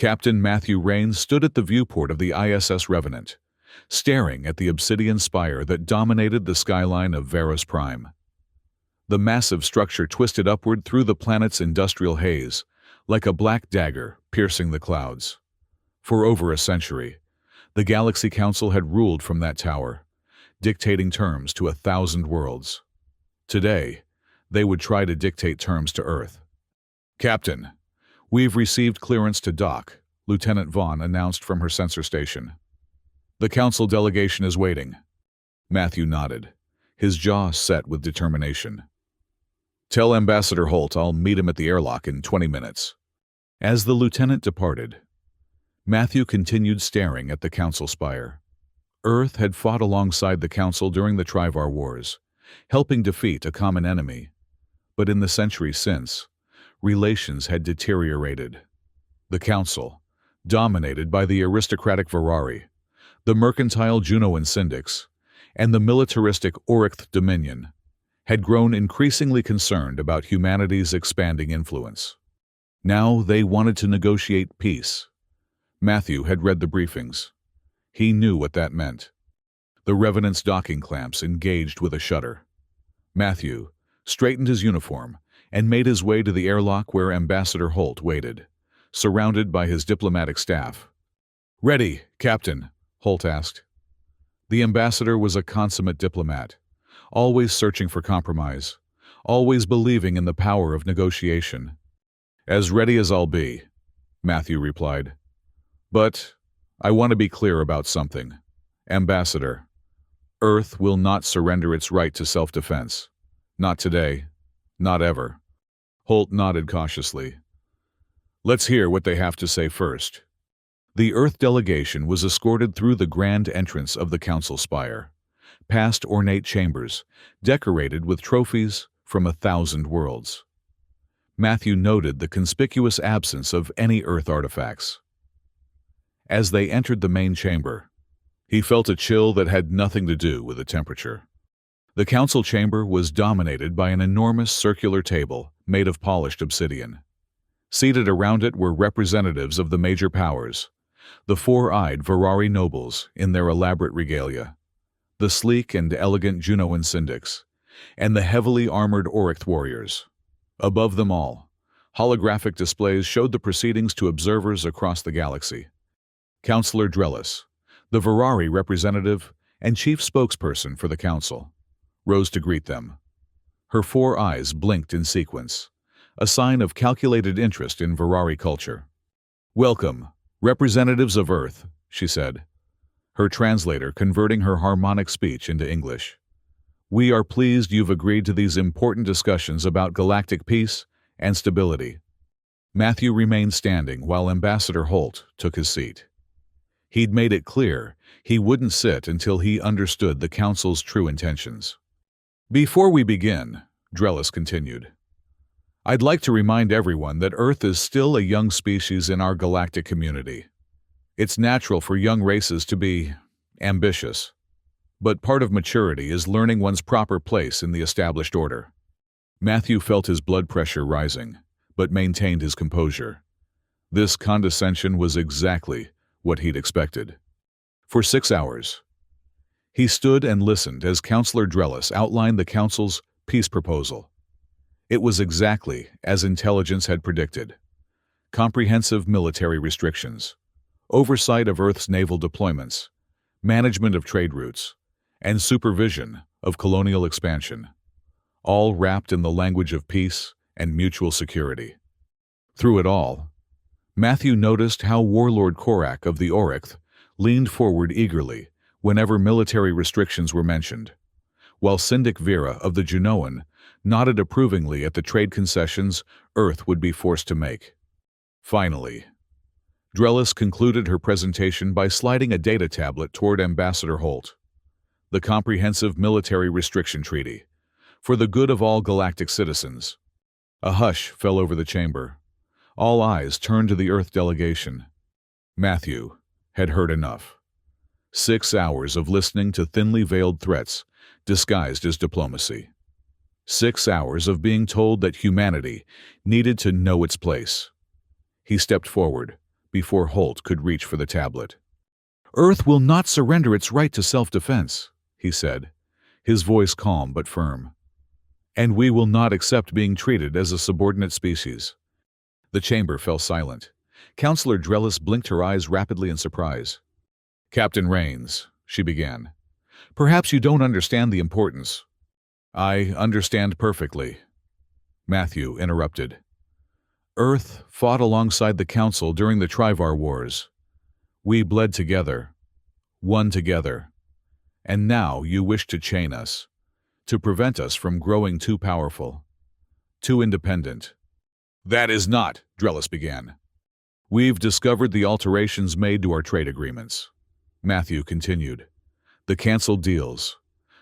Captain Matthew Raines stood at the viewport of the ISS Revenant, staring at the obsidian spire that dominated the skyline of Varus Prime. The massive structure twisted upward through the planet's industrial haze, like a black dagger piercing the clouds. For over a century, the Galaxy Council had ruled from that tower, dictating terms to 1,000 worlds. Today, they would try to dictate terms to Earth. "Captain, we've received clearance to dock," Lieutenant Vaughn announced from her sensor station. "The Council delegation is waiting." Matthew nodded, his jaw set with determination. "Tell Ambassador Holt I'll meet him at the airlock in 20 minutes. As the lieutenant departed, Matthew continued staring at the Council spire. Earth had fought alongside the Council during the Trivar Wars, helping defeat a common enemy. But in the centuries since, relations had deteriorated. The Council, dominated by the aristocratic Virari, the mercantile Junoan Syndics, and the militaristic Orycth Dominion, had grown increasingly concerned about humanity's expanding influence. Now they wanted to negotiate peace. Matthew had read the briefings. He knew what that meant. The Revenant's docking clamps engaged with a shudder. Matthew straightened his uniform and made his way to the airlock where Ambassador Holt waited, surrounded by his diplomatic staff. "Ready, Captain?" Holt asked. The ambassador was a consummate diplomat, always searching for compromise, always believing in the power of negotiation. "As ready as I'll be," Matthew replied. "But I want to be clear about something. Ambassador, Earth will not surrender its right to self-defense. Not today. Not ever." Holt nodded cautiously. "Let's hear what they have to say first." The Earth delegation was escorted through the grand entrance of the Council spire, past ornate chambers, decorated with trophies from 1,000 worlds. Matthew noted the conspicuous absence of any Earth artifacts. As they entered the main chamber, he felt a chill that had nothing to do with the temperature. The Council chamber was dominated by an enormous circular table made of polished obsidian. Seated around it were representatives of the major powers, the four-eyed Virari nobles in their elaborate regalia, the sleek and elegant Junoan Syndics, and the heavily armored Orycth warriors. Above them all, holographic displays showed the proceedings to observers across the galaxy. Councillor Drellis, the Virari representative and chief spokesperson for the Council, rose to greet them. Her four eyes blinked in sequence, a sign of calculated interest in Virari culture. "Welcome, representatives of Earth," she said, her translator converting her harmonic speech into English. "We are pleased you've agreed to these important discussions about galactic peace and stability." Matthew remained standing while Ambassador Holt took his seat. He'd made it clear he wouldn't sit until he understood the Council's true intentions. "Before we begin," Drellis continued, "I'd like to remind everyone that Earth is still a young species in our galactic community. It's natural for young races to be ambitious, but part of maturity is learning one's proper place in the established order." Matthew felt his blood pressure rising, but maintained his composure. This condescension was exactly what he'd expected. For 6 hours, he stood and listened as Councillor Drellis outlined the Council's peace proposal. It was exactly as intelligence had predicted. Comprehensive military restrictions, oversight of Earth's naval deployments, management of trade routes, and supervision of colonial expansion, all wrapped in the language of peace and mutual security. Through it all, Matthew noticed how Warlord Korak of the Orycth leaned forward eagerly whenever military restrictions were mentioned, while Syndic Vera of the Junoan nodded approvingly at the trade concessions Earth would be forced to make. Finally, Drellis concluded her presentation by sliding a data tablet toward Ambassador Holt. "The Comprehensive Military Restriction Treaty, for the good of all galactic citizens." A hush fell over the chamber. All eyes turned to the Earth delegation. Matthew had heard enough. 6 hours of listening to thinly veiled threats disguised as diplomacy. 6 hours of being told that humanity needed to know its place. He stepped forward, before Holt could reach for the tablet. "Earth will not surrender its right to self-defense," he said, his voice calm but firm. "And we will not accept being treated as a subordinate species." The chamber fell silent. Counselor Drellis blinked her eyes rapidly in surprise. "Captain Rains," she began, "perhaps you don't understand the importance." "I understand perfectly," Matthew interrupted. "Earth fought alongside the Council during the Trivar Wars. We bled together, won together. And now you wish to chain us, to prevent us from growing too powerful, too independent." "That is not," Drellis began. "We've discovered the alterations made to our trade agreements," Matthew continued. "The canceled deals,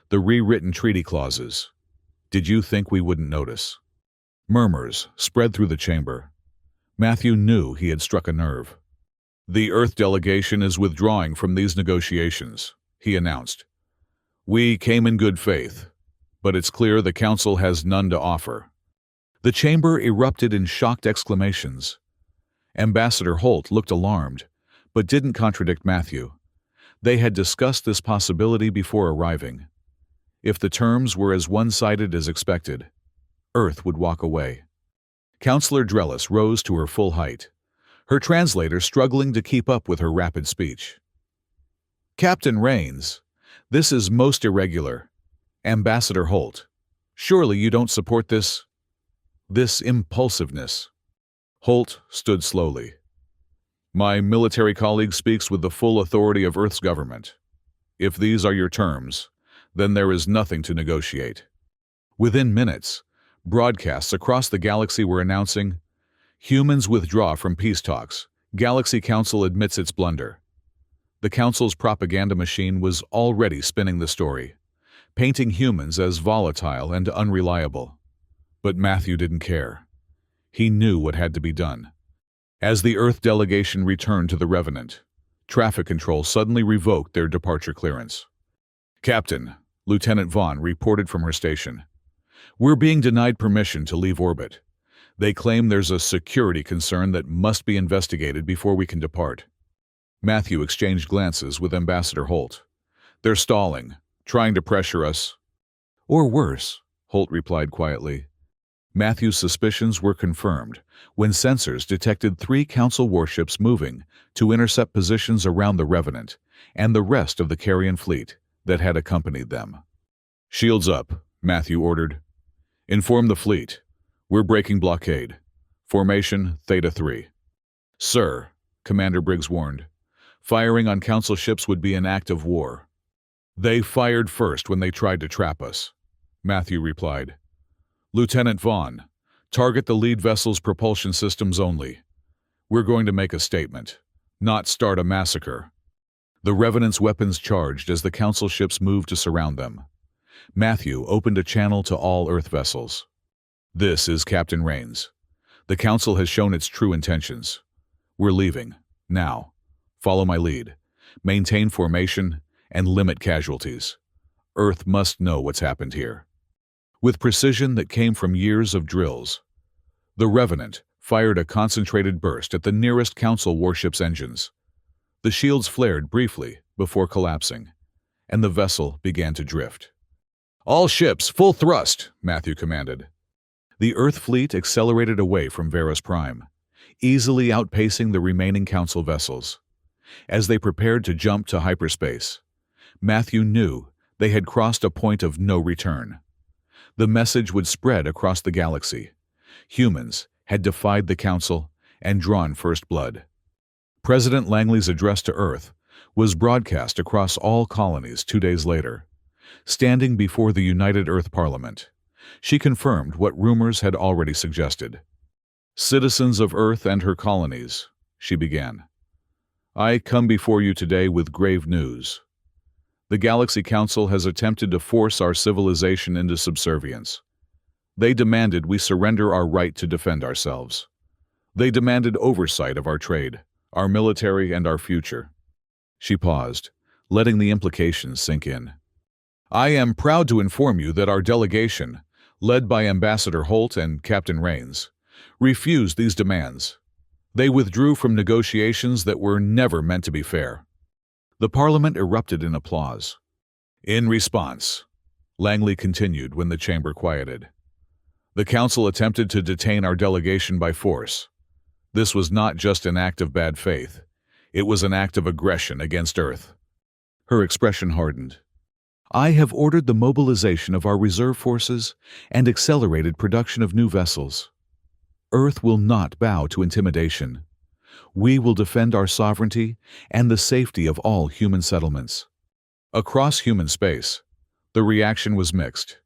the rewritten treaty clauses. Did you think we wouldn't notice?" Murmurs spread through the chamber. Matthew knew he had struck a nerve. "The Earth delegation is withdrawing from these negotiations," he announced. "We came in good faith, but it's clear the Council has none to offer." The chamber erupted in shocked exclamations. Ambassador Holt looked alarmed, but didn't contradict Matthew. They had discussed this possibility before arriving. If the terms were as one-sided as expected, Earth would walk away. Counselor Drellis rose to her full height, her translator struggling to keep up with her rapid speech. "Captain Rains, this is most irregular. Ambassador Holt, surely you don't support this impulsiveness." Holt stood slowly. "My military colleague speaks with the full authority of Earth's government. If these are your terms, then there is nothing to negotiate." Within minutes, broadcasts across the galaxy were announcing, "Humans withdraw from peace talks. Galaxy Council admits its blunder." The Council's propaganda machine was already spinning the story, painting humans as volatile and unreliable. But Matthew didn't care. He knew what had to be done. As the Earth delegation returned to the Revenant, traffic control suddenly revoked their departure clearance. "Captain," Lieutenant Vaughn reported from her station, "we're being denied permission to leave orbit. They claim there's a security concern that must be investigated before we can depart." Matthew exchanged glances with Ambassador Holt. "They're stalling, trying to pressure us." "Or worse," Holt replied quietly. Matthew's suspicions were confirmed when sensors detected 3 Council warships moving to intercept positions around the Revenant and the rest of the Carrion fleet that had accompanied them. "Shields up," Matthew ordered. "Inform the fleet. We're breaking blockade. Formation Theta 3. "Sir," Commander Briggs warned, "firing on Council ships would be an act of war." "They fired first when they tried to trap us," Matthew replied. "Lieutenant Vaughn, target the lead vessel's propulsion systems only. We're going to make a statement, not start a massacre." The Revenant's weapons charged as the Council ships moved to surround them. Matthew opened a channel to all Earth vessels. "This is Captain Rains. The Council has shown its true intentions. We're leaving. Now. Follow my lead. Maintain formation and limit casualties. Earth must know what's happened here." With precision that came from years of drills, the Revenant fired a concentrated burst at the nearest Council warship's engines. The shields flared briefly before collapsing, and the vessel began to drift. "All ships, full thrust," Matthew commanded. The Earth fleet accelerated away from Verus Prime, easily outpacing the remaining Council vessels. As they prepared to jump to hyperspace, Matthew knew they had crossed a point of no return. The message would spread across the galaxy. Humans had defied the Council and drawn first blood. President Langley's address to Earth was broadcast across all colonies 2 days later. Standing before the United Earth Parliament, she confirmed what rumors had already suggested. "Citizens of Earth and her colonies," she began, "I come before you today with grave news. The Galaxy Council has attempted to force our civilization into subservience. They demanded we surrender our right to defend ourselves. They demanded oversight of our trade, our military, and our future." She paused, letting the implications sink in. "I am proud to inform you that our delegation, led by Ambassador Holt and Captain Rains, refused these demands. They withdrew from negotiations that were never meant to be fair. The Parliament erupted in applause. In response, Langley continued when the chamber quieted. The Council attempted to detain our delegation by force. This was not just an act of bad faith. It was an act of aggression against Earth. Her expression hardened. I have ordered the mobilization of our reserve forces and accelerated production of new vessels. Earth will not bow to intimidation. We will defend our sovereignty and the safety of all human settlements. Across human space, the reaction was mixed.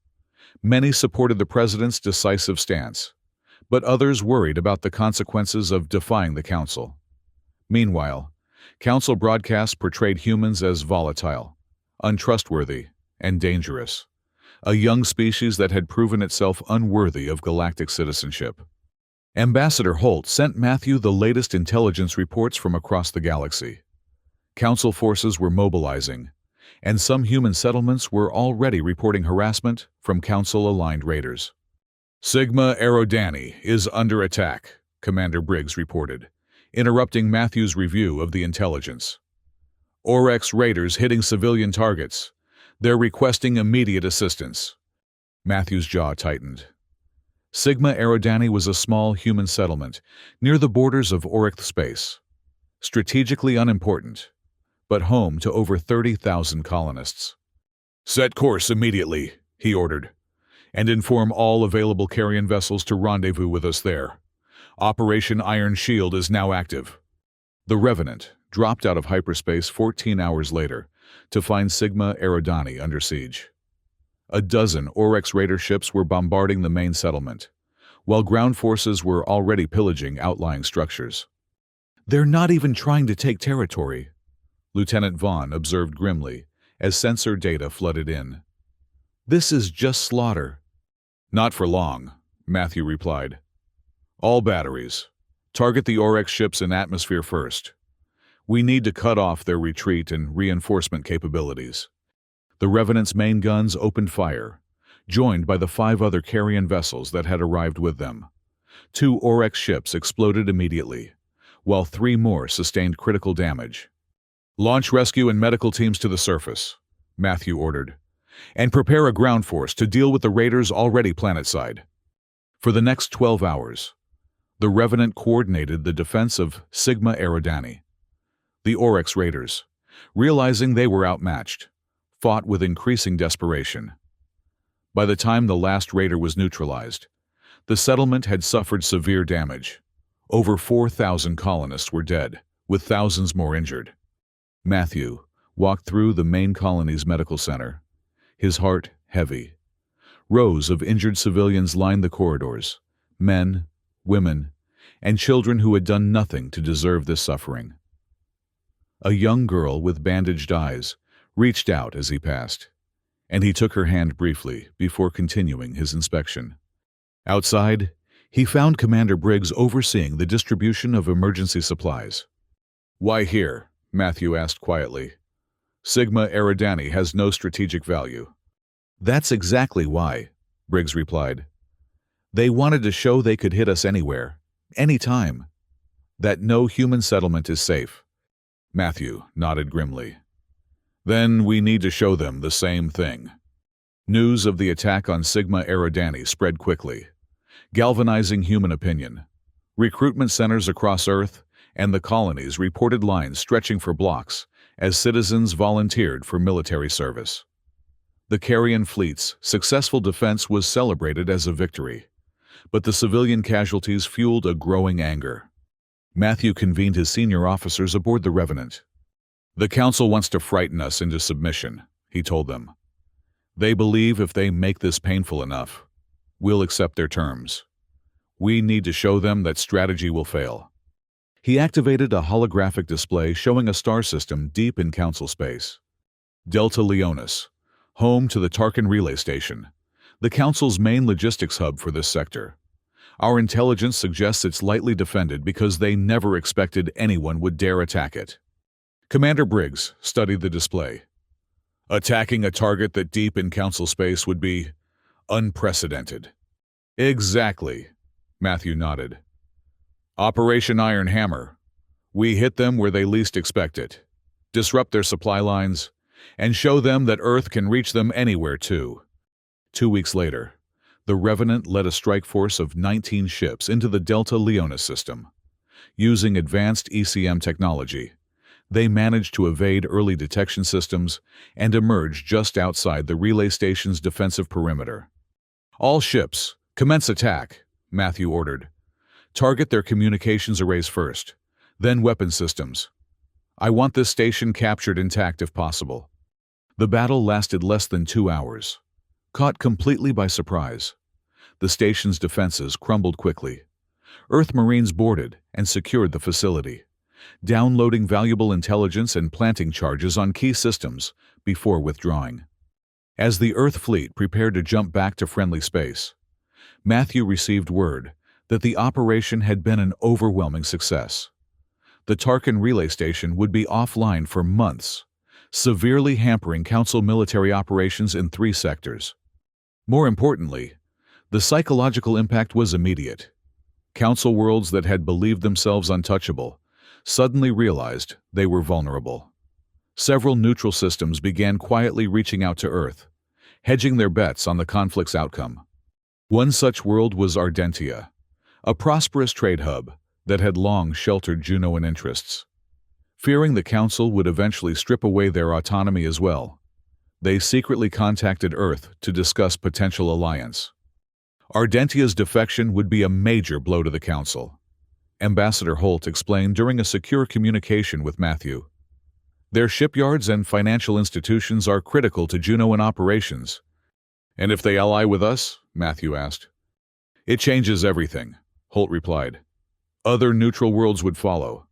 Many supported the president's decisive stance, but others worried about the consequences of defying the Council. Meanwhile, Council broadcasts portrayed humans as volatile, untrustworthy, and dangerous, a young species that had proven itself unworthy of galactic citizenship. Ambassador Holt sent Matthew the latest intelligence reports from across the galaxy. Council forces were mobilizing, and some human settlements were already reporting harassment from Council-aligned raiders. Sigma Eridani is under attack, Commander Briggs reported, interrupting Matthew's review of the intelligence. Oryx raiders hitting civilian targets. They're requesting immediate assistance. Matthew's jaw tightened. Sigma Eridani was a small human settlement near the borders of Oryx space. Strategically unimportant, but home to over 30,000 colonists. Set course immediately, he ordered, and inform all available carrion vessels to rendezvous with us there. Operation Iron Shield is now active. The Revenant dropped out of hyperspace 14 hours later to find Sigma Eridani under siege. A dozen Oryx raider ships were bombarding the main settlement, while ground forces were already pillaging outlying structures. They're not even trying to take territory, Lieutenant Vaughn observed grimly as sensor data flooded in. This is just slaughter. Not for long, Matthew replied. All batteries. Target the Oryx ships in atmosphere first. We need to cut off their retreat and reinforcement capabilities. The Revenant's main guns opened fire, joined by the 5 other carrion vessels that had arrived with them. 2 Oryx ships exploded immediately, while 3 more sustained critical damage. Launch rescue and medical teams to the surface, Matthew ordered, and prepare a ground force to deal with the raiders already planetside. For the next 12 hours, the Revenant coordinated the defense of Sigma Eridani. The Oryx raiders, realizing they were outmatched, fought with increasing desperation. By the time the last raider was neutralized, the settlement had suffered severe damage. Over 4,000 colonists were dead, with thousands more injured. Matthew walked through the main colony's medical center, his heart heavy. Rows of injured civilians lined the corridors, men, women, and children who had done nothing to deserve this suffering. A young girl with bandaged eyes reached out as he passed, and he took her hand briefly before continuing his inspection. Outside, he found Commander Briggs overseeing the distribution of emergency supplies. "Why here?" Matthew asked quietly. "Sigma Eridani has no strategic value." "That's exactly why," Briggs replied. "They wanted to show they could hit us anywhere, anytime. That no human settlement is safe." Matthew nodded grimly. "Then we need to show them the same thing." News of the attack on Sigma Eridani spread quickly, galvanizing human opinion. Recruitment centers across Earth and the colonies reported lines stretching for blocks as citizens volunteered for military service. The carrion fleet's successful defense was celebrated as a victory, but the civilian casualties fueled a growing anger. Matthew convened his senior officers aboard the Revenant. "The Council wants to frighten us into submission," he told them. "They believe if they make this painful enough, we'll accept their terms. We need to show them that strategy will fail." He activated a holographic display showing a star system deep in Council space. Delta Leonis, home to the Tarkin Relay Station, the Council's main logistics hub for this sector. Our intelligence suggests it's lightly defended because they never expected anyone would dare attack it. Commander Briggs studied the display. "Attacking a target that deep in Council space would be unprecedented." "Exactly," Matthew nodded. Operation Iron Hammer. We hit them where they least expect it, disrupt their supply lines, and show them that Earth can reach them anywhere too. 2 weeks later, the Revenant led a strike force of 19 ships into the Delta Leonis system. Using advanced ECM technology, they managed to evade early detection systems and emerge just outside the relay station's defensive perimeter. "All ships, commence attack," Matthew ordered. "Target their communications arrays first, then weapon systems. I want this station captured intact if possible." The battle lasted less than 2 hours. Caught completely by surprise, the station's defenses crumbled quickly. Earth Marines boarded and secured the facility, downloading valuable intelligence and planting charges on key systems before withdrawing. As the Earth fleet prepared to jump back to friendly space, Matthew received word that the operation had been an overwhelming success. The Tarkin relay station would be offline for months, severely hampering Council military operations in 3 sectors. More importantly, the psychological impact was immediate. Council worlds that had believed themselves untouchable suddenly realized they were vulnerable. Several neutral systems began quietly reaching out to Earth, hedging their bets on the conflict's outcome. One such world was Ardentia, a prosperous trade hub that had long sheltered Junoan interests. Fearing the Council would eventually strip away their autonomy as well, they secretly contacted Earth to discuss potential alliance. Ardentia's defection would be a major blow to the Council, Ambassador Holt explained during a secure communication with Matthew. Their shipyards and financial institutions are critical to Junoan operations. "And if they ally with us?" Matthew asked. "It changes everything," Holt replied. "Other neutral worlds would follow.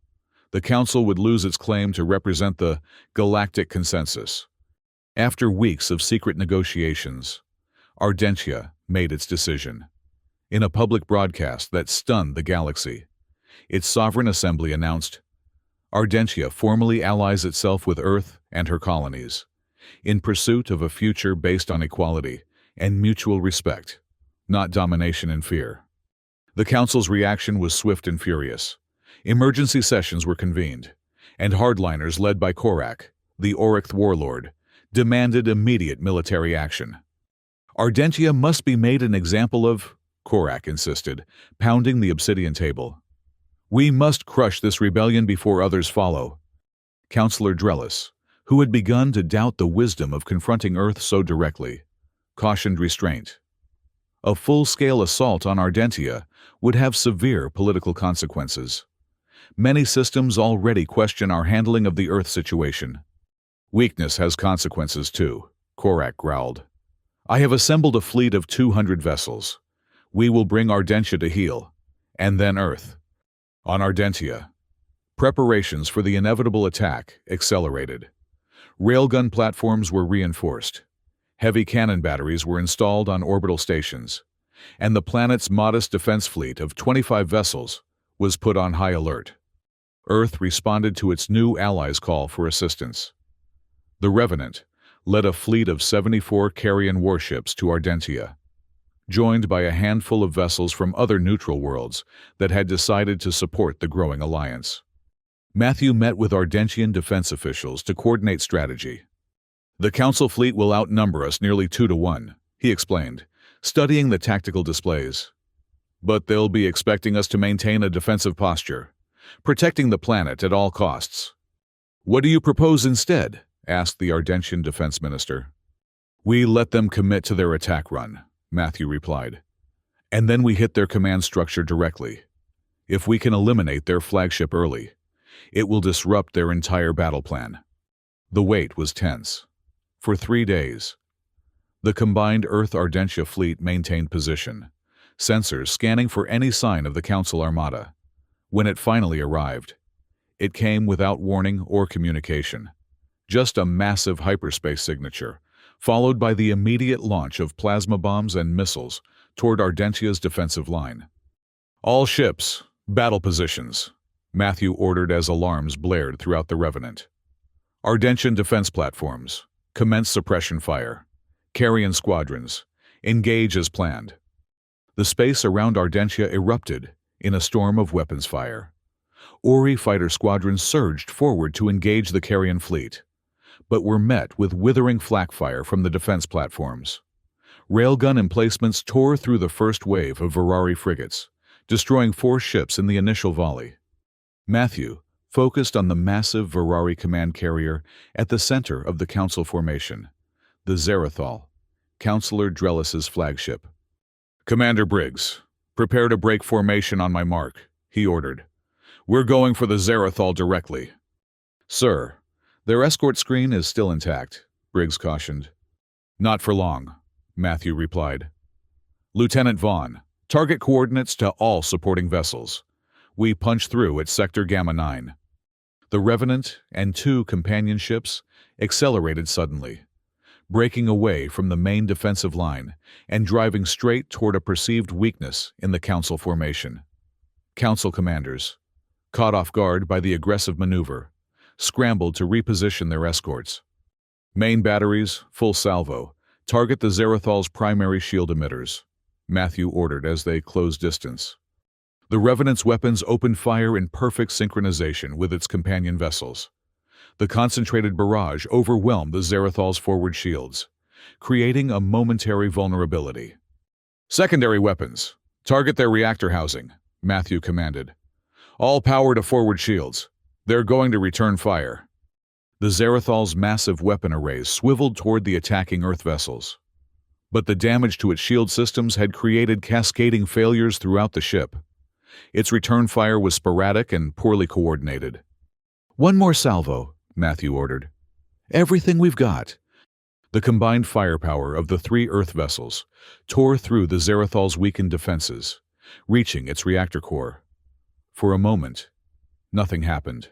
The Council would lose its claim to represent the galactic consensus." After weeks of secret negotiations, Ardentia made its decision. In a public broadcast that stunned the galaxy, its sovereign assembly announced, "Ardentia formally allies itself with Earth and her colonies, in pursuit of a future based on equality and mutual respect, not domination and fear." The Council's reaction was swift and furious. Emergency sessions were convened, and hardliners led by Korak, the Oricth warlord, demanded immediate military action. "Ardentia must be made an example of," Korak insisted, pounding the obsidian table. "We must crush this rebellion before others follow." Councillor Drellis, who had begun to doubt the wisdom of confronting Earth so directly, cautioned restraint. A full-scale assault on Ardentia would have severe political consequences. "Many systems already question our handling of the Earth situation." "Weakness has consequences too," Korak growled. "I have assembled a fleet of 200 vessels. We will bring Ardentia to heel, and then Earth." On Ardentia, preparations for the inevitable attack accelerated. Railgun platforms were reinforced. Heavy cannon batteries were installed on orbital stations, and the planet's modest defense fleet of 25 vessels was put on high alert. Earth responded to its new allies' call for assistance. The Revenant led a fleet of 74 carrion warships to Ardentia, joined by a handful of vessels from other neutral worlds that had decided to support the growing alliance. Matthew met with Ardentian defense officials to coordinate strategy. "The Council fleet will outnumber us nearly 2-1, he explained, studying the tactical displays. "But they'll be expecting us to maintain a defensive posture, protecting the planet at all costs." "What do you propose instead?" asked the Ardentian defense minister. "We let them commit to their attack run," Matthew replied. "And then we hit their command structure directly. If we can eliminate their flagship early, it will disrupt their entire battle plan." The wait was tense. For 3 days, the combined Earth-Ardentia fleet maintained position, sensors scanning for any sign of the Council armada. When it finally arrived, it came without warning or communication. Just a massive hyperspace signature, followed by the immediate launch of plasma bombs and missiles toward Ardentia's defensive line. "All ships, battle positions," Matthew ordered as alarms blared throughout the Revenant. "Ardentian defense platforms, commence suppression fire. Carrion squadrons, engage as planned." The space around Ardentia erupted in a storm of weapons fire. Ori fighter squadrons surged forward to engage the Carrion fleet, but were met with withering flak fire from the defense platforms. Railgun emplacements tore through the first wave of Virari frigates, destroying 4 ships in the initial volley. Matthew focused on the massive Virari command carrier at the center of the Council formation, the Zarathal, Councillor Drellis's flagship. "Commander Briggs, prepare to break formation on my mark," he ordered. "We're going for the Zarathal directly." "Sir, their escort screen is still intact," Briggs cautioned. "Not for long," Matthew replied. "Lieutenant Vaughn, target coordinates to all supporting vessels. We punch through at Sector Gamma 9. The Revenant and 2 companion ships accelerated suddenly, breaking away from the main defensive line and driving straight toward a perceived weakness in the Council formation. Council commanders, caught off guard by the aggressive maneuver, scrambled to reposition their escorts. "Main batteries, full salvo, target the Zarathal's primary shield emitters," Matthew ordered as they closed distance. The Revenant's weapons opened fire in perfect synchronization with its companion vessels. The concentrated barrage overwhelmed the Zarathal's forward shields, creating a momentary vulnerability. "Secondary weapons, target their reactor housing," Matthew commanded. "All power to forward shields. They're going to return fire." The Zarathal's massive weapon arrays swiveled toward the attacking Earth vessels. But the damage to its shield systems had created cascading failures throughout the ship. Its return fire was sporadic and poorly coordinated. "One more salvo," Matthew ordered. "Everything we've got." The combined firepower of the 3 Earth vessels tore through the Zarathal's weakened defenses, reaching its reactor core. For a moment, nothing happened.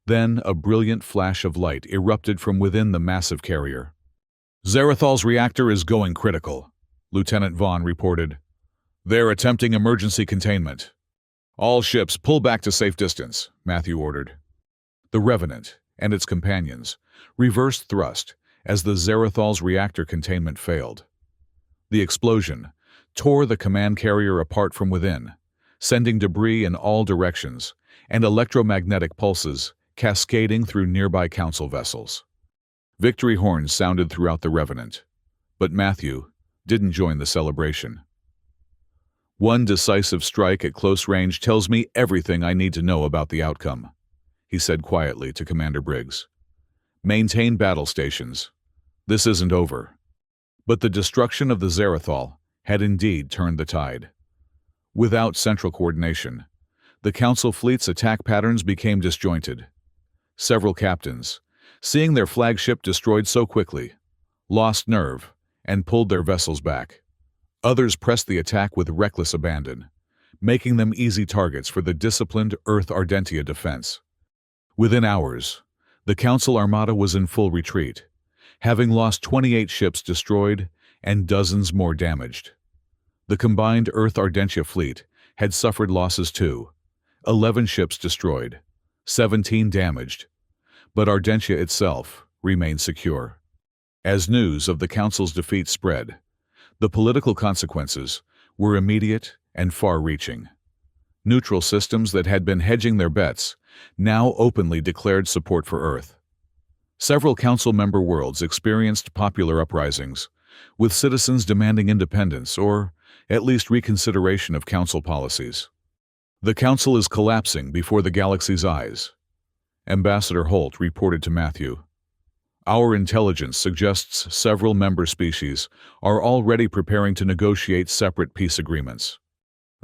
Then a brilliant flash of light erupted from within the massive carrier. "Zarathal's reactor is going critical," Lieutenant Vaughn reported. "They're attempting emergency containment." "All ships pull back to safe distance," Matthew ordered. The Revenant and its companions reversed thrust as the Zarathal's reactor containment failed. The explosion tore the command carrier apart from within, sending debris in all directions and electromagnetic pulses cascading through nearby Council vessels. Victory horns sounded throughout the Revenant, but Matthew didn't join the celebration. "One decisive strike at close range tells me everything I need to know about the outcome," he said quietly to Commander Briggs. "Maintain battle stations. This isn't over." But the destruction of the Zarathal had indeed turned the tide. Without central coordination, the Council fleet's attack patterns became disjointed. Several captains, seeing their flagship destroyed so quickly, lost nerve and pulled their vessels back. Others pressed the attack with reckless abandon, making them easy targets for the disciplined Earth Ardentia defense. Within hours, the Council Armada was in full retreat, having lost 28 ships destroyed and dozens more damaged. The combined Earth Ardentia fleet had suffered losses too, 11 ships destroyed, 17 damaged, but Ardentia itself remained secure. As news of the Council's defeat spread, the political consequences were immediate and far-reaching. Neutral systems that had been hedging their bets now openly declared support for Earth. Several Council member worlds experienced popular uprisings, with citizens demanding independence or at least reconsideration of Council policies. "The Council is collapsing before the galaxy's eyes," Ambassador Holt reported to Matthew. "Our intelligence suggests several member species are already preparing to negotiate separate peace agreements."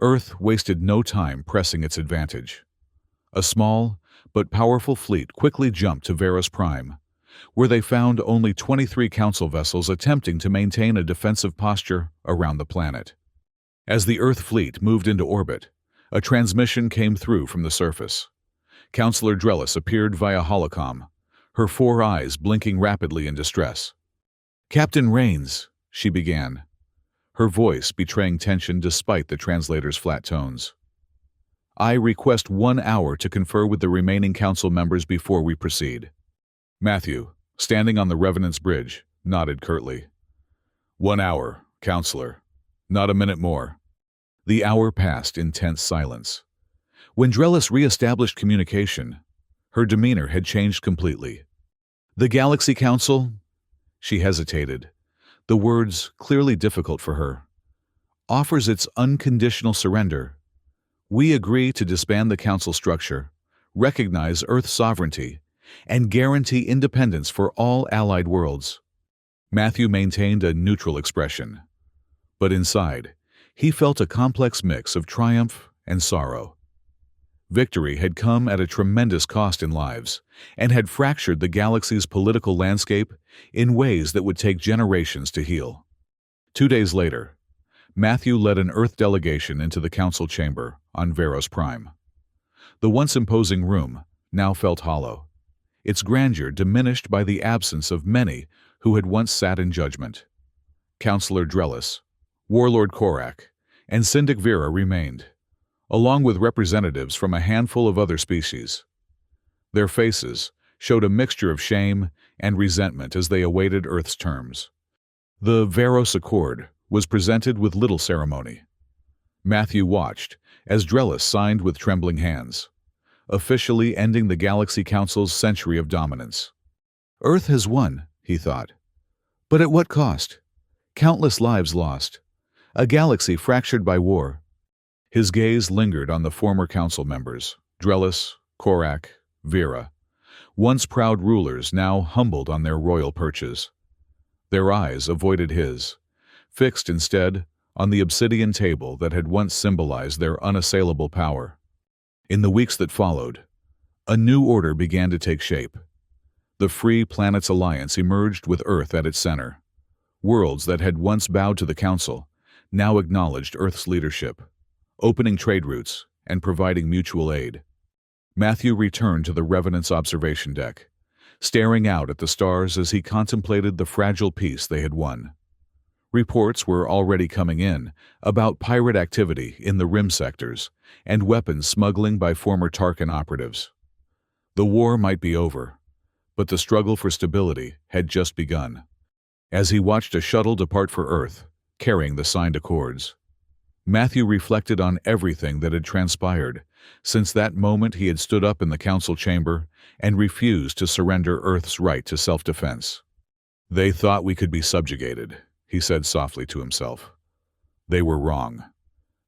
Earth wasted no time pressing its advantage. A small but powerful fleet quickly jumped to Varus Prime, where they found only 23 Council vessels attempting to maintain a defensive posture around the planet. As the Earth fleet moved into orbit, a transmission came through from the surface. Councillor Drellis appeared via holocom, her 4 eyes blinking rapidly in distress. "Captain Rains," she began, her voice betraying tension despite the translator's flat tones. "I request 1 hour to confer with the remaining Council members before we proceed." Matthew, standing on the Revenant's bridge, nodded curtly. "1 hour, Counselor. Not a minute more." The hour passed in tense silence. When Drellis re-established communication, her demeanor had changed completely. "The Galaxy Council?" She hesitated, the words clearly difficult for her. "Offers its unconditional surrender. We agree to disband the Council structure, recognize Earth's sovereignty, and guarantee independence for all allied worlds." Matthew maintained a neutral expression, but inside, he felt a complex mix of triumph and sorrow. Victory had come at a tremendous cost in lives, and had fractured the galaxy's political landscape in ways that would take generations to heal. 2 days later, Matthew led an Earth delegation into the Council chamber on Veros Prime. The once imposing room now felt hollow, its grandeur diminished by the absence of many who had once sat in judgment. Councillor Drellis, Warlord Korak, and Syndic Vera remained, along with representatives from a handful of other species. Their faces showed a mixture of shame and resentment as they awaited Earth's terms. The Veros Accord was presented with little ceremony. Matthew watched as Drellis signed with trembling hands, officially ending the Galaxy Council's century of dominance. "Earth has won," he thought. "But at what cost? Countless lives lost. A galaxy fractured by war." His gaze lingered on the former council members, Drellis, Korak, Vera, once proud rulers now humbled on their royal perches. Their eyes avoided his, fixed instead on the obsidian table that had once symbolized their unassailable power. In the weeks that followed, a new order began to take shape. The Free Planets Alliance emerged with Earth at its center. Worlds that had once bowed to the Council now acknowledged Earth's leadership, opening trade routes and providing mutual aid. Matthew returned to the Revenant's observation deck, staring out at the stars as he contemplated the fragile peace they had won. Reports were already coming in about pirate activity in the rim sectors and weapons smuggling by former Tarkin operatives. The war might be over, but the struggle for stability had just begun. As he watched a shuttle depart for Earth, carrying the signed accords, Matthew reflected on everything that had transpired since that moment he had stood up in the council chamber and refused to surrender Earth's right to self-defense. "They thought we could be subjugated," he said softly to himself. "They were wrong,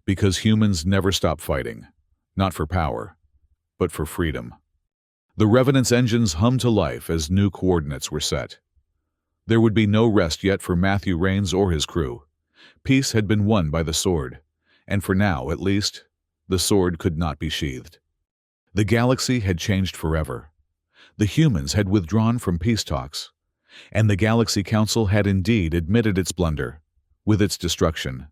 because humans never stop fighting, not for power, but for freedom." The Revenant's engines hummed to life as new coordinates were set. There would be no rest yet for Matthew Rains or his crew. Peace had been won by the sword, and for now, at least, the sword could not be sheathed. The galaxy had changed forever. The humans had withdrawn from peace talks, and the Galaxy Council had indeed admitted its blunder, with its destruction,